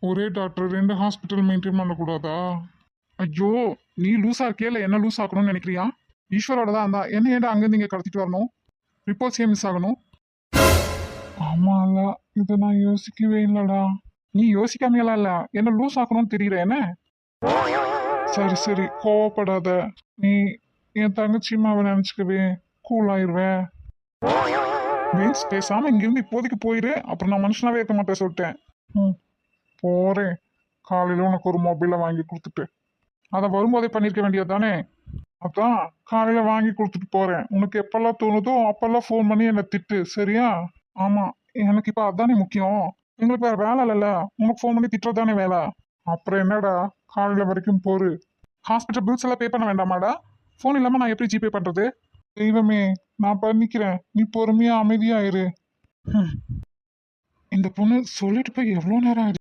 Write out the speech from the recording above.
ஒரே doctor 2 hospital maintain பண்ணக்கூடாதா? ஐயோ, நீ லூசா இருக்கியா இல்லை என்ன லூஸ் ஆக்கணும்னு நினைக்கிறியா? ஈஸ்வரோட தான் இருந்தா என்ன ஏன்டா அங்கேருந்து இங்கே கடத்திட்டு வரணும்? ரிப்போர்ட்ஸ் ஏன் மிஸ் ஆகணும்? ஆமால, இதை நான் யோசிக்கவே இல்லடா. நீ யோசிக்காமையெல்லாம் இல்ல, என்ன லூஸ் ஆக்கணும்னு தெரியல என்ன? சரி சரி, கோவப்படாத. நீ என் தங்கச்சி மாவை நினைச்சுக்கவே கூல் ஆயிருவேன். மீன்ஸ் பேசாம இங்கிருந்து இப்போதைக்கு போயிரு, அப்புறம் நான் மனுஷனாவே இருக்க மாட்டேன் சொல்லிட்டேன். ம், போறேன். காலையில உனக்கு ஒரு மொபைலை வாங்கி கொடுத்துட்டு அதை வரும்போதே பண்ணிருக்க வேண்டியது தானே? அதான் காலையில வாங்கி கொடுத்துட்டு போறேன். உனக்கு எப்பெல்லாம் தோணுதோ அப்பெல்லாம் ஃபோன் பண்ணி என்னை திட்டு, சரியா? ஆமா, எனக்கு இப்ப அதானே முக்கியம். எங்களுக்கு வேற வேலை இல்லைல்ல, உனக்கு ஃபோன் பண்ணி திட்டுறதானே வேலை. அப்புறம் என்னடா, காலையில வரைக்கும் போரு. ஹாஸ்பிட்டல் பில்ஸ் எல்லாம் பே பண்ண வேண்டாமாடா? ஃபோன் இல்லாம நான் எப்படி ஜிபே பண்றது? தெய்வமே, நான் பண்ணிக்கிறேன், நீ பொறுமையா அமைதியா இரு. ஹம், இந்த பொண்ணு சொல்லிட்டு போய் எவ்வளோ நேரம் ஆயிடுச்சு?